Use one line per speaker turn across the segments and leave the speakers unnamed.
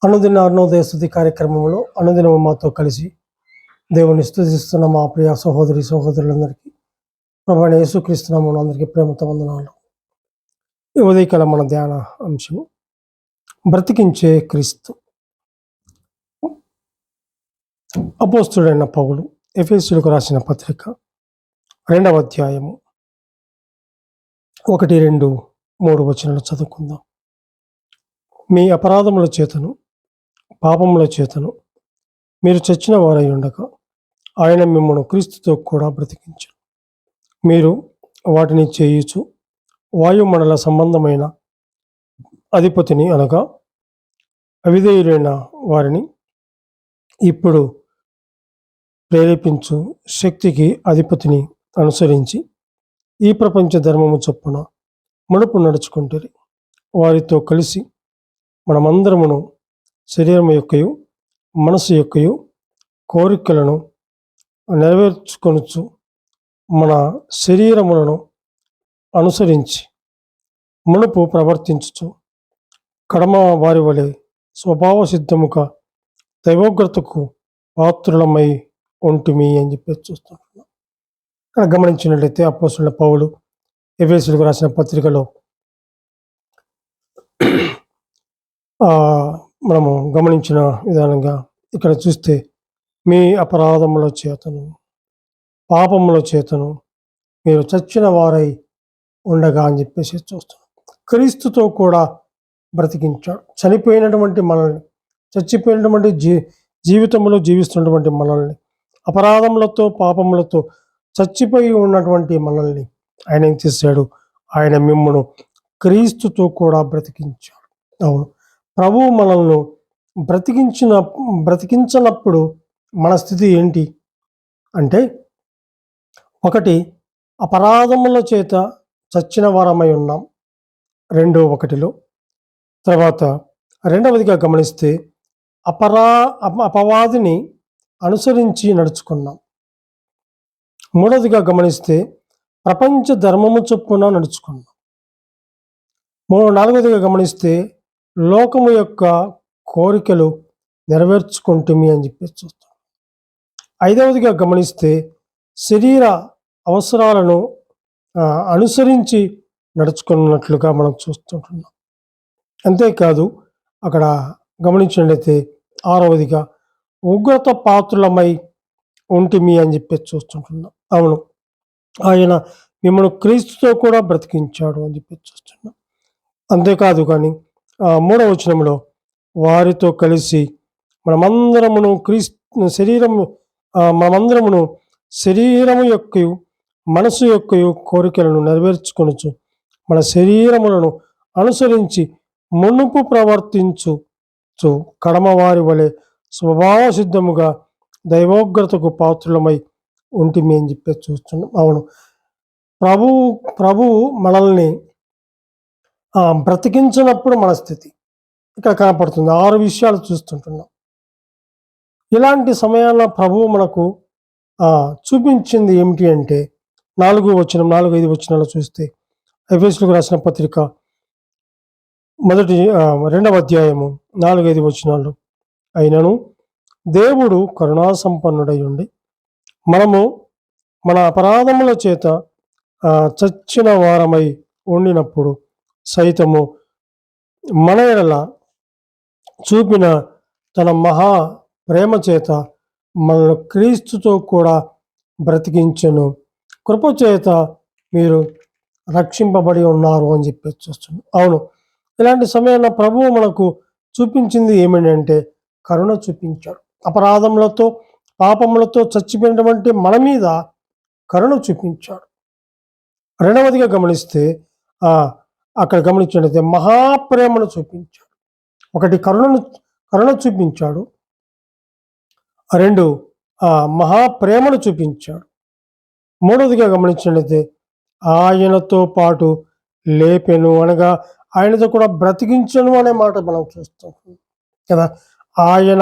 అనుదిన అరుణోదయ స్తుతి కార్యక్రమంలో అనుదినము మాతో కలిసి దేవుని స్తుతిస్తున్న మా ప్రియ సహోదరి సహోదరులందరికీ ప్రభువైన యేసుక్రీస్తు నామమున అందరికీ ప్రేమతో వందనాలు. ఈ ఉదయకాల మన ధ్యాన అంశము బ్రతికించే క్రీస్తు. అపోస్తుడైన పౌలు ఎఫెసీయులకు రాసిన పత్రిక 2వ అధ్యాయము 1, 2, 3 వచనాలు చదువుకుందాం. మీ అపరాధముల చేతను పాపముల చేతను మీరు చచ్చిన వారై ఉండగా ఆయన మిమ్మల్ని క్రీస్తుతో కూడా బ్రతికించారు. మీరు వాటిని చేయుచు వాయుమండల సంబంధమైన అధిపతిని అనగా అవిధేయులైన వారిని ఇప్పుడు ప్రేరేపించు శక్తికి అధిపతిని అనుసరించి ఈ ప్రపంచ ధర్మము చొప్పున మునుపు నడుచుకుంటారు. వారితో కలిసి మనమందరమును శరీరం యొక్కయు మనసు యొక్కయు కోరికలను నెరవేర్చుకొనుచు మన శరీరములను అనుసరించి మునుపు ప్రవర్తించుచు కడమ వారి వలె స్వభావ సిద్ధముగా దైవోగ్రతకు పాత్రులమై ఉంటిమి అని చెప్పి చూస్తున్నాం. ఇక్కడ గమనించినట్లయితే అపోస్తలుడైన పౌలు ఎఫెసీయులకు రాసిన పత్రికలో మనము గమనించిన విధానంగా ఇక్కడ చూస్తే మీ అపరాధముల చేతను పాపముల చేతను మీరు చచ్చిన వారై ఉండగా అని చెప్పేసి చూస్తున్నాం. క్రీస్తుతో కూడా బ్రతికించాడు. చనిపోయినటువంటి మనల్ని, చచ్చిపోయినటువంటి జీవితంలో జీవిస్తున్నటువంటి మనల్ని, అపరాధములతో పాపములతో చచ్చిపోయి ఉన్నటువంటి మనల్ని ఆయన ఏం చేశాడు? ఆయన మిమ్మును క్రీస్తుతో కూడా బ్రతికించాడు. అవును, ప్రభువు మనల్ని బ్రతికించినప్పుడు మన స్థితి ఏంటి అంటే, ఒకటి అపరాధముల చేత చచ్చిన వారమై ఉన్నాం, 2:1. తర్వాత రెండవదిగా గమనిస్తే అపవాదిని అనుసరించి నడుచుకున్నాం. మూడవదిగా గమనిస్తే ప్రపంచ ధర్మము చొప్పున నడుచుకున్నాం. నాలుగవదిగా గమనిస్తే లోకము యొక్క కోరికలు నెరవేర్చుకుంటుమి అని చెప్పి చూస్తాం. 5వదిగా గమనిస్తే శరీర అవసరాలను అనుసరించి నడుచుకున్నట్లుగా మనం చూస్తుంటున్నాం. అంతేకాదు అక్కడ గమనించినట్లయితే 6వదిగా ఉగ్రత పాత్రులమై ఉంటిమి అని చెప్పి చూస్తుంటున్నాం. అవును, ఆయన మిమ్మల్ని క్రీస్తుతో కూడా బ్రతికించాడు అని చెప్పి చూస్తున్నాం. అంతేకాదు కానీ 3వ వచనంలో వారితో కలిసి మనమందరమును శరీరము యొక్కయు మనసు యొక్కయు కోరికలను నెరవేర్చుకొనుచు మన శరీరములను అనుసరించి మునుపు ప్రవర్తించు కడమవారి వలె స్వభావ సిద్ధముగా దైవోగ్రతకు పాత్రులమై ఉంటిమి అని చెప్పి చూస్తున్నాం. అవును, ప్రభువు మనల్ని బ్రతికించినప్పుడు మన స్థితి ఇక్కడ కనపడుతుంది. 6 విషయాలు చూస్తుంటున్నాం. ఇలాంటి సమయాల్లో ప్రభువు మనకు చూపించింది ఏమిటి అంటే 4, 5 వచనాలు చూస్తే ఎఫెసీయులకు రాసిన పత్రిక 2వ అధ్యాయము 4, 5 వచనాలు, అయినను దేవుడు కరుణా సంపన్నుడై ఉండి మనము మన అపరాధముల చేత చచ్చిన వారమై ఉండినప్పుడు సైతము మన ఎడల చూపిన తన మహా ప్రేమ చేత మనల్ని క్రీస్తుతో కూడా బ్రతికించెను. కృపచేత మీరు రక్షింపబడి ఉన్నారు అని చెప్పి చూస్తున్నాం. అవును, ఇలాంటి సమయంలో ప్రభువు మనకు చూపించింది ఏమిటంటే కరుణ చూపించాడు. అపరాధములతో పాపములతో చచ్చిపోయినటువంటి మన మీద కరుణ చూపించాడు. రెండవదిగా గమనిస్తే అక్కడ గమనించినట్లయితే మహాప్రేమను చూపించాడు. ఒకటి కరుణ చూపించాడు, 2 మహాప్రేమను చూపించాడు. మూడవదిగా గమనించినట్లయితే ఆయనతో పాటు లేపెను, అనగా ఆయనతో కూడా బ్రతికించను అనే మాట మనం చూస్తాం కదా. ఆయన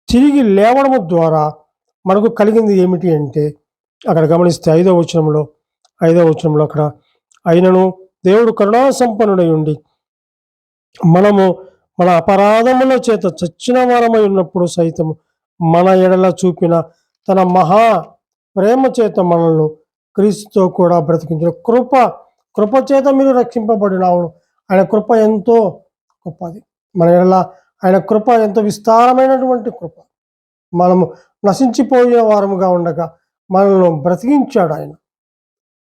తిరిగి లేవడం ద్వారా మనకు కలిగింది ఏమిటి అంటే అక్కడ గమనిస్తే 5వ వచనంలో అక్కడ అయినను దేవుడు కరుణా సంపన్నుడై ఉండి మనము మన అపరాధముల చేత చచ్చిన వారమై ఉన్నప్పుడు సైతం మన ఎడల చూపిన తన మహా ప్రేమ చేత మనల్ని క్రీస్తుతో కూడా బ్రతికించిన కృప చేత మీరు రక్షింపబడినావు. ఆయన కృప ఎంతో గొప్పది. మన ఎడల ఆయన కృప ఎంతో విస్తారమైనటువంటి కృప. మనము నశించిపోయే వారముగా ఉండగా మనల్ని బ్రతికించాడు ఆయన.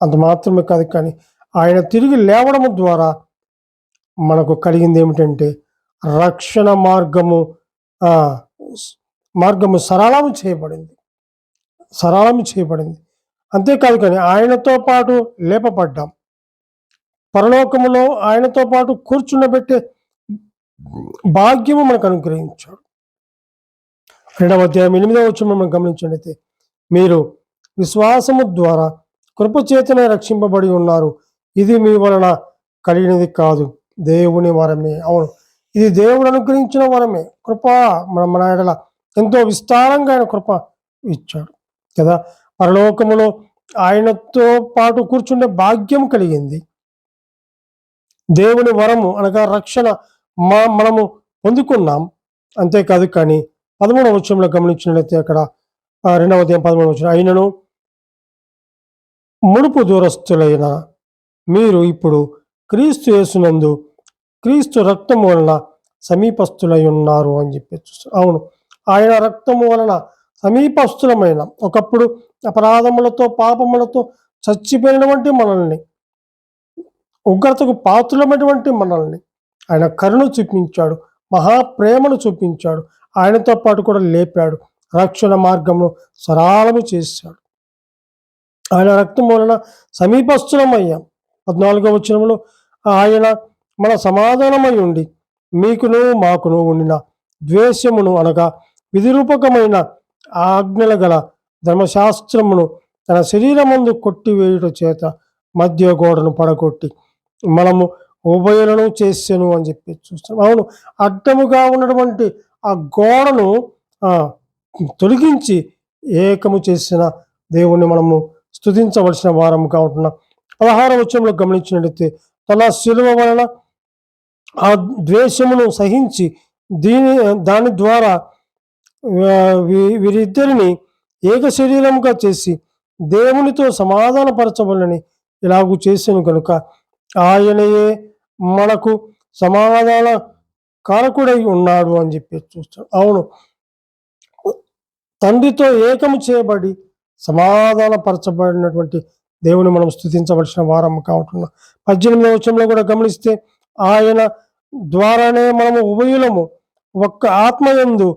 అంత మాత్రమే కాదు, కానీ ఆయన తిరిగి లేవడం ద్వారా మనకు కలిగింది ఏమిటంటే రక్షణ మార్గము సరళము చేయబడింది. అంతేకాదు, కానీ ఆయనతో పాటు లేపబడ్డాం. పరలోకములో ఆయనతో పాటు కూర్చుండబెట్టే భాగ్యము మనకు అనుగ్రహించాడు. 2వ అధ్యాయం 8వ వచనం మనం గమనించినట్లయితే, మీరు విశ్వాసము ద్వారా కృపచేతనే రక్షింపబడి ఉన్నారు. ఇది మీ వలన కలిగినది కాదు, దేవుని వరమే. అవును, ఇది దేవుడు అనుగ్రహించిన వరమే. కృప మన ఎడల ఎంతో విస్తారంగా ఆయన కృప ఇచ్చాడు కదా. పరలోకములో ఆయనతో పాటు కూర్చుండే భాగ్యం కలిగింది. దేవుని వరము అనగా రక్షణ మనము పొందుకున్నాం. అంతేకాదు, కానీ 13వ వచనంలో గమనించినట్లయితే అక్కడ 2వ అధ్యాయం 13వ వచనం, అయినను మునుపు దూరస్తులైన మీరు ఇప్పుడు క్రీస్తు యేసునందు క్రీస్తు రక్తము వలన సమీపస్తులై ఉన్నారు అని చెప్పి చూస్తారు. అవును, ఆయన రక్తము వలన సమీపస్తులమైన, ఒకప్పుడు అపరాధములతో పాపములతో చచ్చిపోయినటువంటి మనల్ని, ఉగ్రతకు పాత్రులమైనటువంటి మనల్ని ఆయన కరుణ చూపించాడు, మహాప్రేమను చూపించాడు. ఆయనతో పాటు కూడా లేపాడు, రక్షణ మార్గము సరళము చేశాడు. ఆయన రక్తం వలన సమీపస్తులమయ్యాం. 14వ వచనంలో, ఆయన మన సమాధానమై ఉండి మీకును మాకును ఉండిన ద్వేషమును అనగా విధిరూపకమైన ఆజ్ఞల గల ధర్మశాస్త్రమును తన శరీరమందు కొట్టివేయుట చేత మధ్య గోడను పడగొట్టి మనము ఉభయులను చేసెను అని చెప్పి చూస్తాం. అవును, అడ్డముగా ఉన్నటువంటి ఆ గోడను తొలగించి ఏకము చేసిన దేవుణ్ణి మనము స్తుతించవలసిన వారముగా ఉంటున్నాం. 16వ వచనంలో గమనించినట్లయితే, తన శిలువ వలన ఆ ద్వేషమును సహించి దాని ద్వారా వీరిద్దరిని ఏక శరీరముగా చేసి దేవునితో సమాధానపరచవలని ఇలాగూ చేసాను కనుక ఆయనయే మనకు సమాధాన కారకుడై ఉన్నాడు అని చెప్పి చూస్తాం. అవును, తండ్రితో ఏకము చేయబడి సమాధానపరచబడినటువంటి దేవుని మనం స్తుతించవలసిన వారముగా ఉంటున్నాం. 18వ వచనంలో కూడా గమనిస్తే, ఆయన ద్వారానే మనము ఉభయులము ఒక్క ఆత్మయందు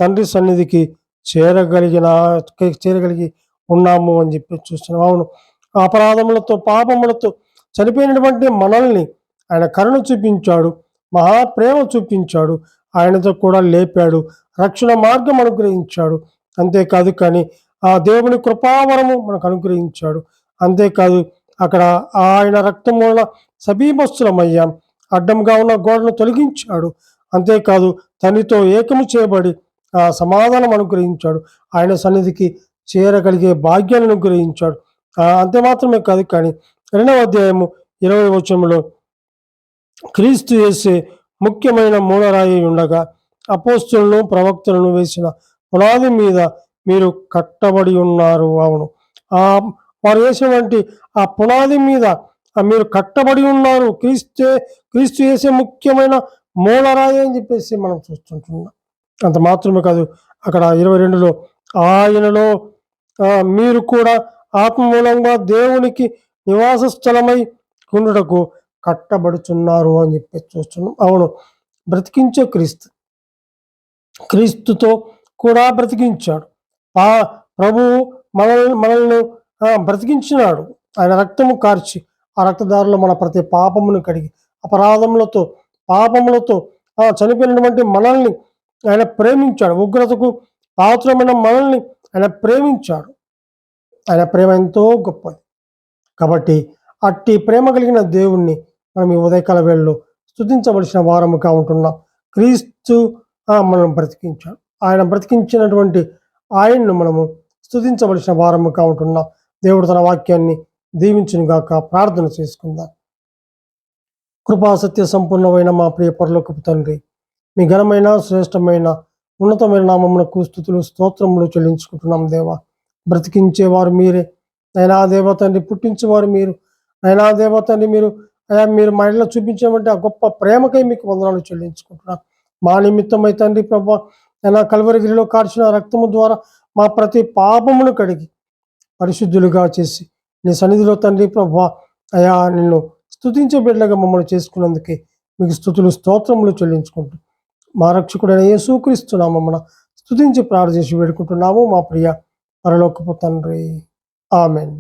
తండ్రి సన్నిధికి చేరగలిగి ఉన్నాము అని చెప్పి చూస్తున్నాం. అవును, అపరాధములతో పాపములతో చనిపోయినటువంటి మనల్ని ఆయన కరుణ చూపించాడు, మహాప్రేమ చూపించాడు, ఆయనతో కూడా లేపాడు, రక్షణ మార్గం అనుగ్రహించాడు. అంతేకాదు, కానీ ఆ దేవుని కృపావరము మనకు అనుగ్రహించాడు. అంతేకాదు, అక్కడ ఆయన రక్తం వలన సమీపస్తులమయ్యాం, అడ్డంగా ఉన్న గోడను తొలగించాడు. అంతేకాదు, తండ్రితో ఏకము చేయబడి ఆ సమాధానం అనుగ్రహించాడు, ఆయన సన్నిధికి చేరగలిగే భాగ్యాన్ని అనుగ్రహించాడు. అంతే మాత్రమే కాదు, కానీ 2వ అధ్యాయము 20వ వచనంలో, క్రీస్తు యేసే ముఖ్యమైన మూలరాయి ఉండగా అపోస్తులను ప్రవక్తలను వేసిన పునాది మీద మీరు కట్టబడి ఉన్నారు. అవును, వారు వేసినటువంటి ఆ పునాది మీద మీరు కట్టబడి ఉన్నారు. క్రీస్తు యేసే ముఖ్యమైన మూలరాయి అని చెప్పేసి మనం చూస్తుంటున్నాం. అంత మాత్రమే కాదు, అక్కడ 22లో, ఆయనలో మీరు కూడా ఆత్మ మూలంగా దేవునికి నివాస స్థలమై ఉండుటకు కట్టబడుచున్నారు అని చెప్పి చూస్తున్నాం. అవును, బ్రతికించే క్రీస్తుతో కూడా బ్రతికించాడు. ప్రభువు మనల్ని బ్రతికించినాడు. ఆయన రక్తము కార్చి ఆ రక్తదారులు మన ప్రతి పాపమును కడిగి అపరాధములతో పాపములతో చనిపోయినటువంటి మనల్ని ఆయన ప్రేమించాడు. ఉగ్రతకు పాత్రమైన మనల్ని ఆయన ప్రేమించాడు. ఆయన ప్రేమ ఎంతో గొప్పది. కాబట్టి అట్టి ప్రేమ కలిగిన దేవుణ్ణి మనం ఈ ఉదయకాల వేళలో స్తుతించవలసిన వారముగా ఉంటున్నాం. క్రీస్తు మనం బ్రతికించాడు. ఆయన బ్రతికించినటువంటి ఆయన్ను మనము స్తుతించవలసిన వారముగా ఉంటున్నాం. దేవుడు తన వాక్యాన్ని దీవించునుగాక. ప్రార్థన చేసుకుందాం. కృపా సత్య సంపూర్ణమైన మా ప్రియ పరలోకపు తండ్రి, మీ ఘనమైన శ్రేష్టమైన ఉన్నతమైన నామమునకు స్తుతులు స్తోత్రములు చెల్లించుకుంటున్నాం దేవా. బ్రతికించేవారు మీరే నైనా దేవ తండ్రి, పుట్టించేవారు మీరు నైనా దేవ తండ్రి. మీరు మా ఇంట్లో చూపించేమంటే ఆ గొప్ప ప్రేమకై మీకు వందనాలు చెల్లించుకుంటున్నాం. మా నిమిత్తమై తండ్రి ప్రభా నైనా కల్వరిగిరిలో కార్చిన రక్తము ద్వారా మా ప్రతి పాపమును కడిగి పరిశుద్ధులుగా చేసి నీ సన్నిధిలో తండ్రి ప్రభా అయా నిన్ను స్తుతించే బిడ్డలుగా మమ్మల్ని చేసుకున్నందుకే మీకు స్తుతులు స్తోత్రములు చెల్లించుకుంటూ మా రక్షకుడైన యేసుక్రీస్తు నామమున స్తుతించి ప్రార్థించి వేడుకుంటున్నాము మా ప్రియ పరలోకపు తండ్రి. ఆమెన్.